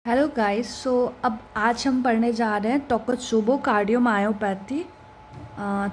Hello guys. अब आज हम पढ़ने जा रहे हैं टोकोत्सुबो कार्डियोमायोपैथी।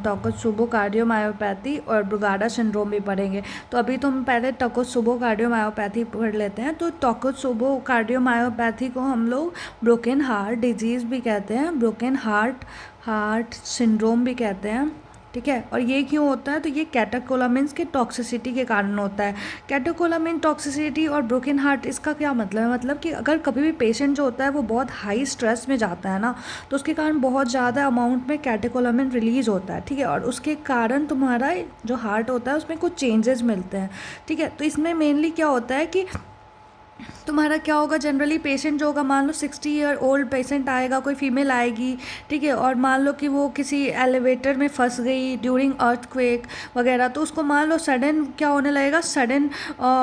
टोकोत्सुबो कार्डियोमायोपैथी और ब्रुगाडा सिंड्रोम भी पढ़ेंगे। तो अभी तो हम पहले टोकोत्सुबो कार्डियोमायोपैथी पढ़ लेते हैं। तो टोकोत्सुबो कार्डियोमायोपैथी को हम लोग ब्रोकन हार्ट डिजीज़ भी कहते हैं, ब्रोकन हार्ट सिंड्रोम भी कहते हैं। ठीक है। और ये क्यों होता है? तो ये कैटेकोलामिन्स के टॉक्सिसिटी के कारण होता है। कैटेकोलामिन टॉक्सिसिटी और ब्रोकन हार्ट, इसका क्या मतलब है? मतलब कि अगर कभी भी पेशेंट जो होता है वो बहुत हाई स्ट्रेस में जाता है ना, तो उसके कारण बहुत ज़्यादा अमाउंट में कैटेकोलामिन रिलीज होता है। ठीक है। और उसके कारण तुम्हारा जो हार्ट होता है उसमें कुछ चेंजेस मिलते हैं। ठीक है। तो इसमें मेनली क्या होता है कि तुम्हारा क्या होगा, जनरली पेशेंट जो होगा, मान लो 60 ईयर ओल्ड पेशेंट आएगा, कोई फीमेल आएगी। ठीक है। और मान लो कि वो किसी एलिवेटर में फंस गई ड्यूरिंग अर्थक्वेक वगैरह, तो उसको मान लो सडन क्या होने लगेगा,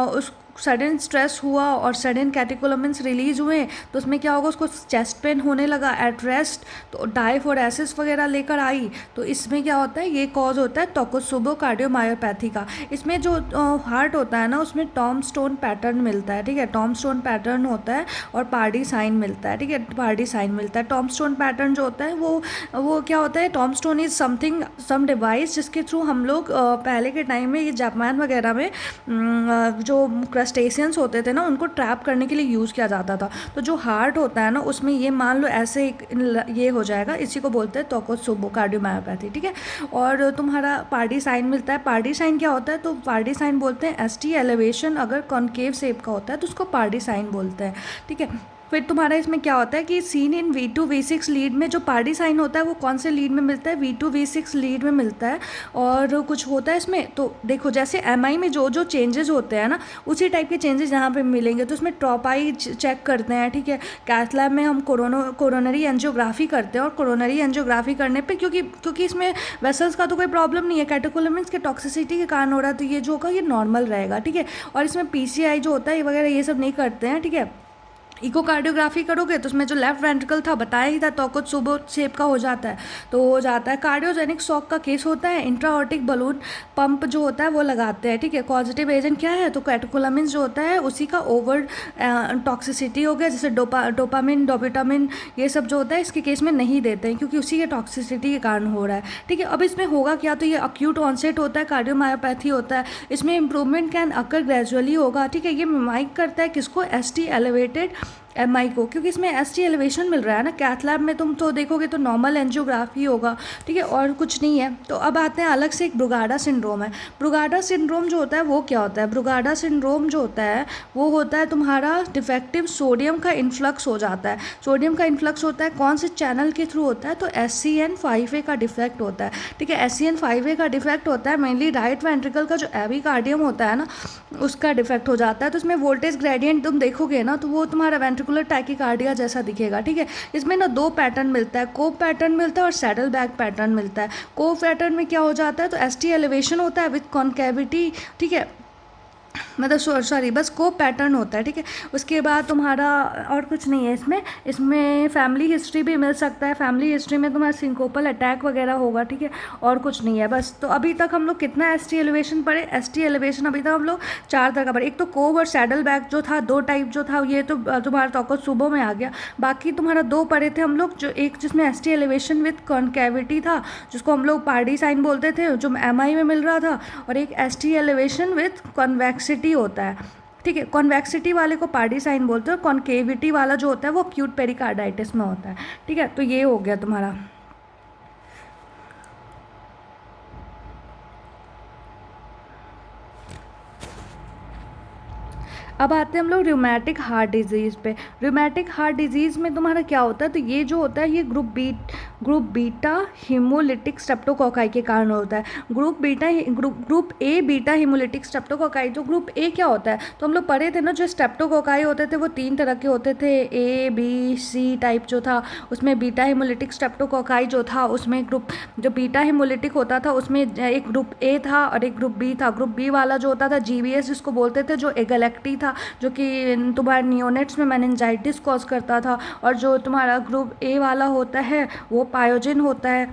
उस सडन स्ट्रेस हुआ और सडन कैटेकोलामिन्स रिलीज हुए, तो उसमें क्या होगा, उसको चेस्ट पेन होने लगा एट रेस्ट, तो डायफोरेसिस वगैरह लेकर आई। तो इसमें क्या होता है, ये कॉज होता है टोकोत्सुबो कार्डियोमायोपैथी का। इसमें जो हार्ट होता है ना, उसमें टॉम स्टोन पैटर्न मिलता है। ठीक है। टॉम स्टोन पैटर्न होता है और पार्डी साइन मिलता है। ठीक है। पार्डी साइन मिलता है। टॉम स्टोन पैटर्न जो होता है वो क्या होता है, tom stone is something some device जिसके थ्रू हम लोग पहले के टाइम में, ये जापान वगैरह में जो क्रस्टेशियंस होते थे ना, उनको ट्रैप करने के लिए यूज़ किया जाता था। तो जो हार्ट होता है ना, उसमें ये मान लो ऐसे ये हो जाएगा, इसी को बोलते हैं टोकोत्सुबो कार्डियोमायोपैथी। ठीक है। और तुम्हारा पार्डी साइन मिलता है। पार्डी साइन क्या होता है? तो पार्डी साइन बोलते हैं एसटी एलिवेशन, अगर कॉनकेव शेप का होता है तो उसको पार्डी साइन बोलते हैं। ठीक है। फिर तुम्हारा इसमें क्या होता है कि seen in V2 V6 lead में जो पार्डी साइन होता है वो कौन से लीड में मिलता है? V2 V6 लीड में मिलता है। और कुछ होता है इसमें, तो देखो जैसे MI में जो जो चेंजेस होते हैं ना, उसी टाइप के चेंजेस यहाँ पे मिलेंगे। तो उसमें ट्रॉपाई चेक करते हैं। ठीक है। कैथ लैब में हम कोरोनरी एंजियोग्राफी करते हैं, और कोरोनरी एंजियोग्राफी करने पे क्योंकि इसमें वेसल्स का तो कोई प्रॉब्लम नहीं है, कैटेकोलामिन्स के टॉक्सिसिटी के कारण हो रहा है, तो ये जो होगा ये नॉर्मल रहेगा। ठीक है। और इसमें PCI जो होता है वगैरह ये सब नहीं करते हैं। ठीक है। इकोकार्डियोग्राफी करोगे तो उसमें जो लेफ्ट वेंट्रिकल था, बताया ही था, टोकोत्सुबो शेप का हो जाता है, तो हो जाता है। कार्डियोजेनिक शॉक का केस होता है, इंट्राऑर्टिक बलून पंप जो होता है वो लगाते हैं। ठीक है। पॉजिटिव एजेंट क्या है? तो कैटेकोलामिन्स जो होता है उसी का ओवर टॉक्सिसिटी हो गया, जैसे डोपामिन, डोबिटामिन, ये सब जो होता है इसके केस में नहीं देते हैं, क्योंकि उसी के टॉक्सिसिटी के कारण हो रहा है। ठीक है। अब इसमें होगा क्या, तो ये अक्यूट ऑनसेट होता है, कार्डियोमायोपैथी होता है। इसमें इंप्रूवमेंट कैन अकर ग्रेजुअली होगा। ठीक है। ये मिमाइक करता है किसको? ST एलिवेटेड MI को, क्योंकि इसमें ST एलिवेशन मिल रहा है ना। कैथ लैब में तुम तो देखोगे तो नॉर्मल एंजियोग्राफी होगा। ठीक है। और कुछ नहीं है। तो अब आते हैं अलग से, एक ब्रुगाडा सिंड्रोम है। ब्रुगाडा सिंड्रोम जो होता है वो क्या होता है? ब्रुगाडा सिंड्रोम जो होता है वो होता है तुम्हारा डिफेक्टिव सोडियम का इन्फ्लक्स हो जाता है। सोडियम का इन्फ्लक्स होता है कौन से चैनल के थ्रू होता है? तो SCN5A का डिफेक्ट होता है। ठीक है। SCN5A का डिफेक्ट होता है मेनली राइट वेंट्रिकल का जो एबिकार्डियम होता है ना, उसका डिफेक्ट हो जाता है। तो उसमें वोल्टेज ग्रेडियंट तुम देखोगे ना, तो वो तुम्हारा वेंट्रिकुलर टैकीकार्डिया जैसा दिखेगा। ठीक है। इसमें ना दो पैटर्न मिलता है, कोव पैटर्न मिलता है और सैडल बैक पैटर्न मिलता है। कोव पैटर्न में क्या हो जाता है? तो ST एलिवेशन होता है विथ कॉन्केविटी। ठीक है। मतलब सॉरी, बस को पैटर्न होता है। ठीक है। उसके बाद तुम्हारा और कुछ नहीं है इसमें। इसमें फैमिली हिस्ट्री भी मिल सकता है। फैमिली हिस्ट्री में तुम्हारा सिंकोपल अटैक वगैरह होगा। ठीक है। और कुछ नहीं है बस। तो अभी तक हम लोग कितना ST एलिवेशन पढ़े? ST एलिवेशन अभी तक हम लोग 4 तरह का पढ़े। एक तो कोव और सैडल बैक जो था, 2 टाइप जो था, ये तो तुम्हारा टोकोत्सुबो में आ गया। बाकी तुम्हारा 2 पढ़े थे हम लोग, जो एक जिसमें ST एलिवेशन विथ कॉन्केविटी था, जिसको हम लोग पार्डी साइन बोलते थे, जो MI में मिल रहा था, और एक ST एलिवेशन विथ कॉन्वेक्सिटी होता है। ठीक है। कॉन्वेक्सिटी वाले को पार्डी साइन बोलते हैं, कॉन्केविटी वाला जो होता है वो अक्यूट पेरिकार्डाइटिस में होता है। ठीक है। तो ये हो गया तुम्हारा। अब आते हैं हम लोग रूमेटिक हार्ट डिजीज़ पे। रूमेटिक हार्ट डिजीज़ में तुम्हारा क्या होता है? तो ये जो होता है ये ग्रुप बीटा हीमोलिटिक स्ट्रेप्टोकोकाई के कारण होता है। Group A beta haemolytic streptococci. जो ग्रुप ए क्या होता है? तो हम लोग पढ़े थे ना, जो स्ट्रेप्टोकोकाई होते थे वो 3 तरह के होते थे, A B C टाइप जो था, उसमें बीटा हीमोलिटिक स्ट्रेप्टोकोकाई जो था, उसमें जो बीटा हीमोलिटिक होता था उसमें एक ग्रुप A था और एक ग्रुप B था। ग्रुप B वाला जो होता था GVS जिसको बोलते थे, जो एगलेक्टी था, जो कि तुम्हारे नियोनेट्स में मेनिंजाइटिस कॉज करता था। और जो तुम्हारा ग्रुप ए वाला होता है वो पायोजिन होता है।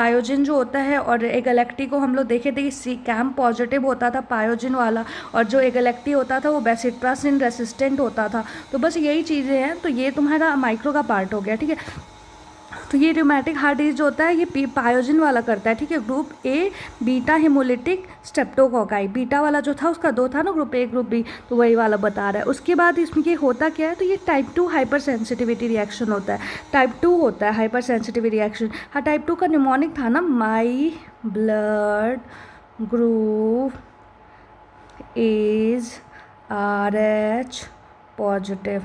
पायोजिन जो होता है और एगेलेक्टी को हम लोग देखे थे कि सी कैम पॉजिटिव होता था पायोजिन वाला, और जो एगेलेक्टी होता था वो बेसिट्रासिन रेसिस्टेंट होता था। तो बस यही चीज़ें हैं। तो ये तुम्हारा माइक्रो का पार्ट हो गया, ठीक है। तो ये रूमेटिक हार्ट डिजीज जो होता है ये पायोजिन वाला करता है, ठीक है। Group A beta hemolytic streptococci, beta वाला जो था उसका 2 था ना, ग्रुप ए ग्रुप बी, तो वही वाला बता रहा है। उसके बाद इसमें ये होता क्या है, तो ये टाइप 2 हाइपर सेंसिटिविटी रिएक्शन होता है। टाइप 2 होता है हाइपर सेंसिटिविटी रिएक्शन। हाँ, टाइप 2 का निमोनिक था ना, my blood group is RH positive.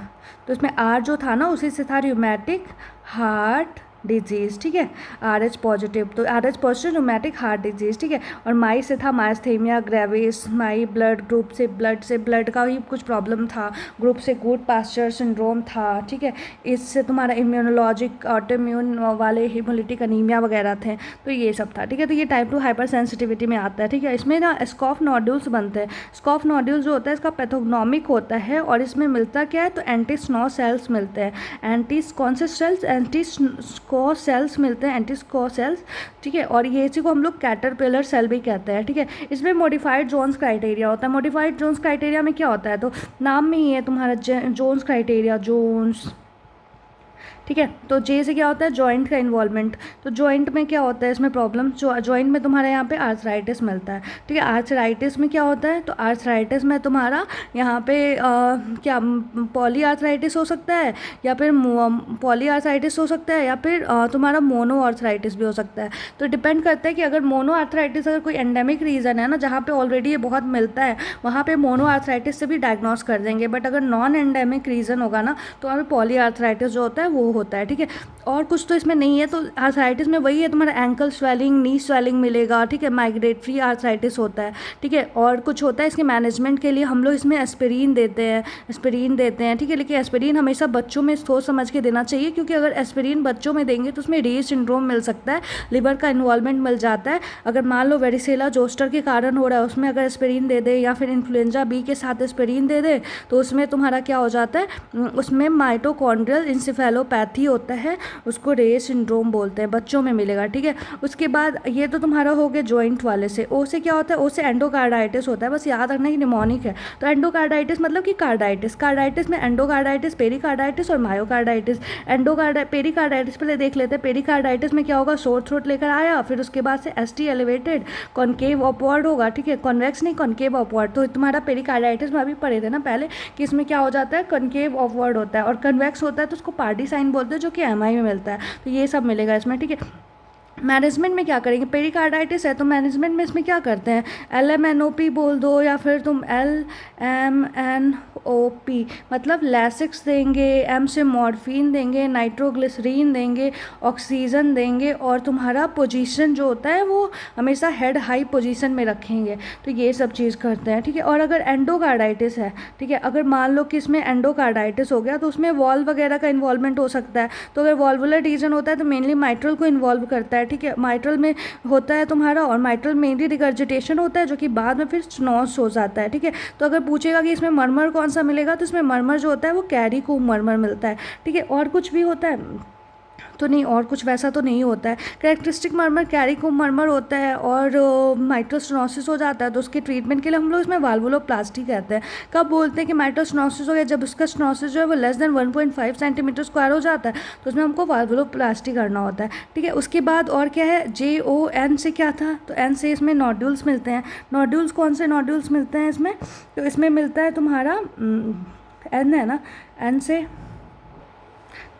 तो इसमें R जो था ना उसी से था रूमेटिक हार्ट डिजीज़, ठीक है। RH पॉजिटिव, तो RH positive rheumatic heart disease, ठीक है। और माई से था माइस्थेमिया ग्रेविस, माई ब्लड ग्रुप से ब्लड का ही कुछ प्रॉब्लम था, ग्रुप से गुड पास्चर सिंड्रोम था, ठीक है। इससे तुम्हारा इम्यूनोलॉजिक ऑटोइम्यून वाले हिमोलिटिक अनीमिया वगैरह थे, तो ये सब था, ठीक है। तो ये टाइप 2 हाइपर सेंसिटिविटी में आता है, ठीक है। इसमें ना स्कॉफ नोड्यूल्स बनते हैं। स्कॉफ नोड्यूल जो होता है इसका पैथोग्नोमिक होता है, और इसमें मिलता क्या है, तो एंटी स्नो सेल्स मिलते हैं। कौन से सेल्स, एंटी स्को सेल्स मिलते हैं, एंटी स्को सेल्स, ठीक है। और ये इसी को हम लोग कैटरपिलर सेल भी कहते हैं, ठीक है। इसमें मॉडिफाइड जोन्स क्राइटेरिया होता है। मॉडिफाइड जोन्स क्राइटेरिया में क्या होता है, तो नाम में ही है तुम्हारा जोन्स क्राइटेरिया, जोन्स, ठीक है। तो जे से क्या होता है, जॉइंट का इन्वॉल्वमेंट। तो जॉइंट में क्या होता है, इसमें प्रॉब्लम जॉइंट में तुम्हारे यहाँ पे आर्थराइटिस मिलता है, ठीक है। आर्थराइटिस में क्या होता है, तो आर्थराइटिस में तुम्हारा यहाँ पे क्या पॉली आर्थराइटिस हो सकता है, या फिर पॉली आर्थराइटिस हो सकता है, या फिर तुम्हारा मोनो आर्थराइटिस भी हो सकता है। तो डिपेंड करता है कि अगर मोनो आर्थराइटिस अगर कोई एंडेमिक रीज़न है ना, जहाँ पे ऑलरेडी ये बहुत मिलता है, वहाँ पे मोनो आर्थराइटिस से भी डायग्नोस कर देंगे। बट अगर नॉन एंडेमिक रीज़न होगा ना, तो वहाँ पे पॉली आर्थराइटिस जो होता है वो होता है, ठीक है। और कुछ तो इसमें नहीं है। तो आर्थराइटिस में वही है, तुम्हारा एंकल स्वेलिंग, नी स्वेलिंग मिलेगा, ठीक है। माइग्रेटरी आर्थराइटिस होता है, ठीक है। और कुछ होता है इसके मैनेजमेंट के लिए हम लोग इसमें एस्पिरिन देते हैं, ठीक है। लेकिन एस्पिरिन हमेशा बच्चों में सोच समझ के देना चाहिए, क्योंकि अगर एस्पिरिन बच्चों में देंगे तो उसमें रे सिंड्रोम मिल सकता है, लिवर का इन्वॉल्वमेंट मिल जाता है। अगर मान लो वेरिसेला जोस्टर के कारण हो रहा है, उसमें अगर एस्पिरिन दे दे, या फिर इन्फ्लुएंजा बी के साथ एस्पिरिन दे दे, तो उसमें तुम्हारा क्या हो जाता है, उसमें माइटोकॉन्ड्रियल इंसेफेलोपैथी होता है, उसको रे सिंड्रोम बोलते हैं, बच्चों में मिलेगा, ठीक है। उसके बाद ये तो तुम्हारा हो गया जॉइंट वाले से। ओ से क्या होता है, ओ से एंडोकार्डाइटिस होता है, बस याद रखना कि निमोनिक है। तो एंडोकार्डाइटिस मतलब कि कार्डाइटिस में एंडोकार्डाइटिस, पेरिकार्डाइटिस और मायोकार्डाइटिस। पेरिकार्डाइटिस पहले देख लेते हैं। पेरिकार्डाइटिस में क्या होगा, सोर थ्रोट लेकर आया, फिर उसके बाद से ST एलिवेटेड, कॉनकेव अपवर्ड होगा, ठीक है। कॉन्वेक्स नहीं, कॉनकेव अपवर्ड। तो तुम्हारा पेरिकार्डाइटिस में अभी पढ़े थे ना पहले कि इसमें क्या हो जाता है, कॉनकेव अपवर्ड होता है, और कन्वेक्स होता है तो उसको पार्टी साइन बोलते हैं, जो कि MI में मिलता है। तो ये सब मिलेगा इसमें, ठीक है। मैनेजमेंट में क्या करेंगे, पेरिकार्डाइटिस है तो मैनेजमेंट में इसमें क्या करते हैं, LMNOP बोल दो, या फिर तुम LMNOP, मतलब लैसिक्स देंगे, M से मॉर्फिन देंगे, नाइट्रोग्लिसरीन देंगे, ऑक्सीजन देंगे, और तुम्हारा पोजीशन जो होता है वो हमेशा हेड हाई पोजीशन में रखेंगे। तो ये सब चीज़ करते हैं, ठीक है। और अगर एंडोकार्डाइटिस है, ठीक है, अगर मान लो कि इसमें एंडोकार्डाइटिस हो गया तो उसमें वॉल्व वगैरह का इन्वॉल्वमेंट हो सकता है। तो अगर वॉल्वुलर रीजन होता है तो मेनली माइट्रल को इन्वॉल्व करता है, ठीक है। माइट्रल में होता है तुम्हारा, और माइट्रल मेनली रिगर्जिटेशन होता है, जो कि बाद में फिर स्नोस हो जाता है, ठीक है। तो अगर पूछेगा कि इसमें मरमर कौन सा मिलेगा, तो इसमें मरमर जो होता है वो कैरी को मरमर मिलता है, ठीक है। और कुछ भी होता है तो नहीं, और कुछ वैसा तो नहीं होता है। कैरेक्टरिस्टिक मरमर कैरी को मरमर होता है, और माइट्रोस्टोनोसिस हो जाता है, तो उसके ट्रीटमेंट के लिए हम लोग इसमें वाल्वुलोप्लास्टी कहते हैं। कब बोलते हैं कि माइट्रोस्टोनोसिस हो गया, जब उसका स्टोनोसिस जो है वो लेस देन 1.5 सेंटीमीटर स्क्वायर हो जाता है, तो उसमें हमको वाल्वुलोप्लास्टी करना होता है, ठीक है। उसके बाद और क्या है, JON से क्या था, तो N से इसमें नोड्यूल्स मिलते हैं। नोड्यूल्स कौन से नोड्यूल्स मिलते हैं इसमें, तो इसमें मिलता है तुम्हारा N है ना, N से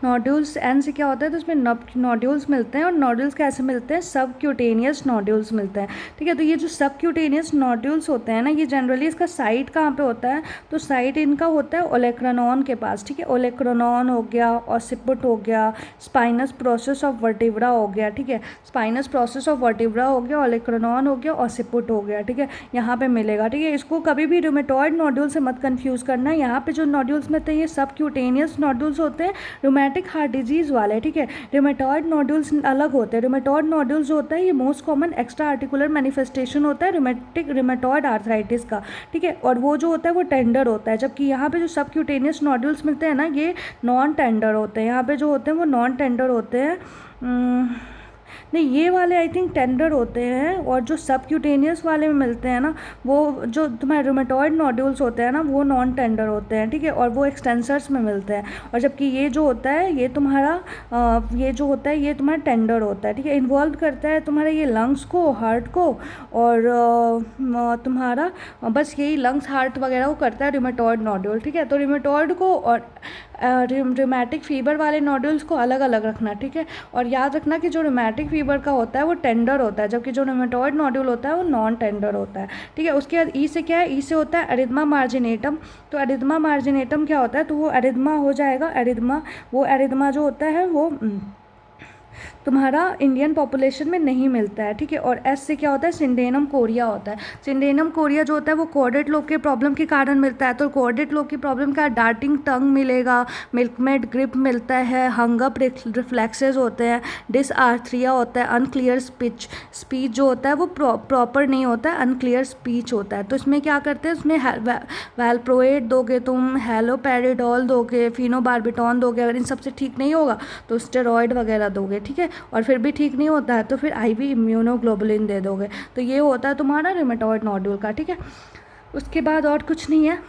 नोड्यूल्स, N से क्या होता है, तो उसमें नोड्यूल्स मिलते हैं। और नोड्यूल्स कैसे मिलते हैं, सबक्यूटेनियस नोड्यूल्स मिलते हैं, ठीक है। तो ये जो सबक्यूटेनियस नोड्यूल्स होते हैं ना, ये जनरली इसका साइट कहाँ पे होता है, तो साइट इनका होता है ओलेक्रानॉन के पास, ठीक है। ओलेक्रानॉन हो गया, ऑसिपिट हो गया, स्पाइनस प्रोसेस ऑफ वर्टिब्रा हो गया, ठीक है। स्पाइनस प्रोसेस ऑफ वर्टिब्रा हो गया, ओलेक्रानॉन हो गया, ऑसिपिट हो गया, ठीक है। यहाँ पे मिलेगा, ठीक है। इसको कभी भी रूमेटॉइड नोड्यूल से मत कन्फ्यूज़ करना। यहाँ पे जो नोड्यूल्स मिलते हैं ये सबक्यूटेनियस नोड्यूल्स होते हैं, रूमेटिक हार्ट डिजीज़ वाले, ठीक है। रूमेटॉइड नोड्यूल्स अलग होते हैं। रूमेटॉइड नोड्यूल्स जो होता है ये most common extra articular manifestation होता है रूमेटॉइड आर्थराइटिस का, ठीक है। और वो जो होता है वो टेंडर होता है, जबकि यहाँ पे जो सबक्यूटेनियस नोड्यूल्स मिलते हैं ना, ये नॉन टेंडर होते हैं। यहाँ पे जो होते हैं वो नॉन टेंडर होते हैं। नहीं, ये वाले आई थिंक टेंडर होते हैं, और जो सबक्यूटेनियस वाले में मिलते हैं ना, वो जो तुम्हारे रूमेटॉइड नोड्यूल्स होते हैं ना, वो नॉन टेंडर होते हैं, ठीक है, और वो एक्सटेंसर्स में मिलते हैं। और जबकि ये जो होता है ये तुम्हारा ये जो होता है ये तुम्हारा टेंडर होता है, ठीक है। इन्वॉल्व करता है तुम्हारे ये लंग्स को, हार्ट को, और तुम्हारा बस यही लंग्स हार्ट वगैरह को करता है रूमेटॉइड नोड्यूल, ठीक है। तो रूमेटॉइड को और रूमेटिक फीवर वाले नोड्यूल्स को अलग अलग रखना, ठीक है। और याद रखना कि जो रूमेटिक फीवर का होता है वो टेंडर होता है, जबकि जो रूमेटॉइड नोड्यूल होता है वो नॉन टेंडर होता है, ठीक है। उसके बाद ई से क्या है, ई से होता है एरिथमा मार्जिनेटम। तो एरिथमा मार्जिनेटम क्या होता है, तो वो एरिथमा हो जाएगा, एरिथमा, वो एरिथमा जो होता है वो तुम्हारा इंडियन पॉपुलेशन में नहीं मिलता है, ठीक है। और एस से क्या होता है, सिंडेनम कोरिया होता है। सिंडेनम कोरिया जो होता है वो कोर्डेट लोब के प्रॉब्लम के कारण मिलता है। तो कोर्डेट लोब की प्रॉब्लम का डार्टिंग टंग मिलेगा, मिल्कमेट ग्रिप मिलता है, हंगअप रिफ्लेक्सेस होते हैं, डिसआर्थरिया होता है, अनक्लियर स्पीच जो होता है वो प्रॉपर नहीं होता है, अनक्लियर स्पीच होता है। तो इसमें क्या करते हैं, उसमें वैल्प्रोएट दोगे तुम, हेलोपेरिडोल दोगे, फिनोबार्बिटॉन दोगे, अगर इन सबसे ठीक नहीं होगा तो स्टेरॉयड वगैरह दोगे, ठीक है। और फिर भी ठीक नहीं होता है तो फिर आईवी इम्यूनोग्लोबुलिन दे दोगे। तो ये होता है तुम्हारा रूमेटॉइड नोड्यूल का, ठीक है। उसके बाद और कुछ नहीं है।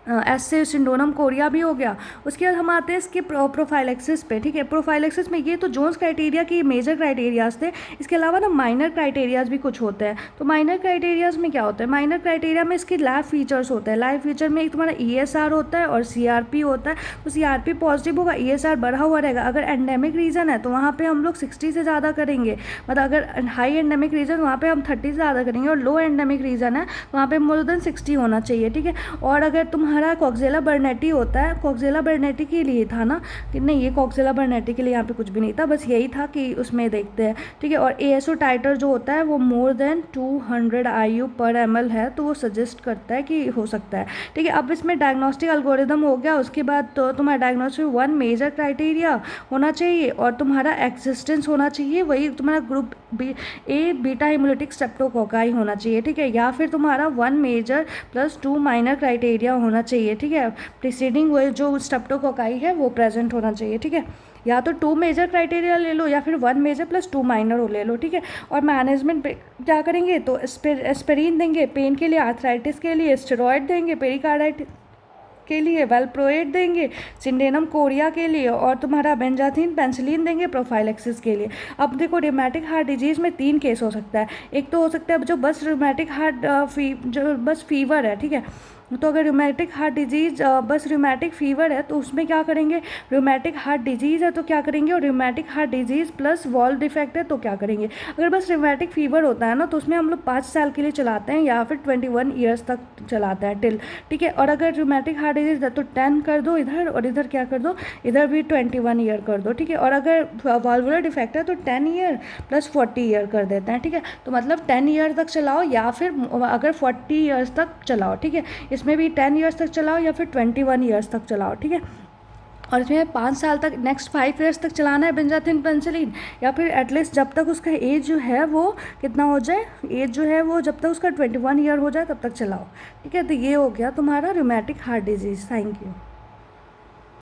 ऐसे सिंड्रोम कोरिया भी हो गया। उसके बाद हम आते हैं इसके प्रोफाइलेक्सिस पे, ठीक है। प्रोफाइलेक्सिस में ये तो जोन्स क्राइटेरिया की मेजर क्राइटेरियाज थे। इसके अलावा ना माइनर क्राइटेरियाज भी कुछ होते हैं। तो माइनर क्राइटेरियाज में क्या होता है, माइनर क्राइटेरिया में इसके लैब फीचर्स होते हैं। लैब फीचर में एक तुम्हारा ESR होता है और CRP होता है। तो CRP पॉजिटिव होगा, ESR बढ़ा हुआ रहेगा। अगर एंडेमिक रीजन है तो वहाँ पर हम लोग 60 से ज़्यादा करेंगे, मतलब अगर हाई एंडेमिक रीजन वहाँ पर हम 30 से ज़्यादा करेंगे, और लो एंडेमिक रीजन है तो वहाँ पर मोर देन 60 होना चाहिए, ठीक है। और अगर तुम्हारा कॉक्सेला बर्नेटी होता है, कॉक्सेला बर्नेटी के लिए था ना कि नहीं, ये कॉक्सेला बर्नेटी के लिए यहाँ पे कुछ भी नहीं था, बस यही था कि उसमें देखते हैं, ठीक है। और ASO टाइटर जो होता है वो मोर देन 200 IU/ml है, तो वो सजेस्ट करता है कि हो सकता है, ठीक है। अब इसमें डायग्नोस्टिक एल्गोरिदम हो गया। उसके बाद तो तुम्हारा डायग्नोस्टिक 1 मेजर क्राइटेरिया होना चाहिए, और तुम्हारा एक्सिस्टेंस होना चाहिए वही तुम्हारा group A beta hemolytic streptococci होना चाहिए, ठीक है। या फिर तुम्हारा 1 मेजर + 2 माइनर क्राइटेरिया होना चाहिए, ठीक है। प्रिसीडिंग वो जो स्ट्रेप्टोकोकाई है वो प्रेजेंट होना चाहिए, ठीक है। या तो 2 मेजर क्राइटेरिया ले लो या फिर 1 मेजर + 2 माइनर हो ले लो, ठीक है। और मैनेजमेंट पे क्या करेंगे, तो एस्पिरिन देंगे पेन के लिए, आर्थराइटिस के लिए स्टेरॉयड देंगे, पेरिकार्डाइटिस के लिए वैल्प्रोएट देंगे, सिंडेनम कोरिया के लिए, और तुम्हारा बेंजाथिन पेंसिलिन देंगे प्रोफाइलेक्सिस के लिए। अब देखो रूमेटिक हार्ट डिजीज़ में 3 केस हो सकता है। एक तो हो सकता है जो बस रूमेटिक हार्ट जो बस फीवर है, ठीक है। तो अगर रूमेटिक हार्ट डिजीज़ बस रूमेटिक फीवर है तो उसमें क्या करेंगे, रूमेटिक हार्ट डिजीज़ है तो क्या करेंगे, और rheumatic heart disease plus valve defect है तो क्या करेंगे। अगर बस रूमेटिक फीवर होता है ना तो उसमें हम लोग 5 साल के लिए चलाते हैं, या फिर 21 ईयर्स तक चलाते हैं टिल, ठीक है। और अगर रूमेटिक हार्ट डिजीज़ है तो 10 कर दो इधर, और इधर क्या कर दो, इधर भी 21 ईयर कर दो, ठीक है। और अगर वाल्वुलर डिफेक्ट है तो 10 ईयर + 40 ईयर कर देते हैं, ठीक है। तो मतलब 10 ईयर तक चलाओ, या फिर अगर 40 ईयर्स तक चलाओ, ठीक है। इसमें भी 10 ईयर्स तक चलाओ या फिर 21 ईयर्स तक चलाओ, ठीक है। और इसमें 5 साल तक, नेक्स्ट 5 ईयर्स तक चलाना है बेंजाथिन पेंसिलिन, या फिर एटलीस्ट जब तक उसका एज जो है वो कितना हो जाए, एज जो है वो जब तक उसका 21 ईयर हो जाए तब तक चलाओ, ठीक है। तो ये हो गया तुम्हारा rheumatic heart disease. Thank you.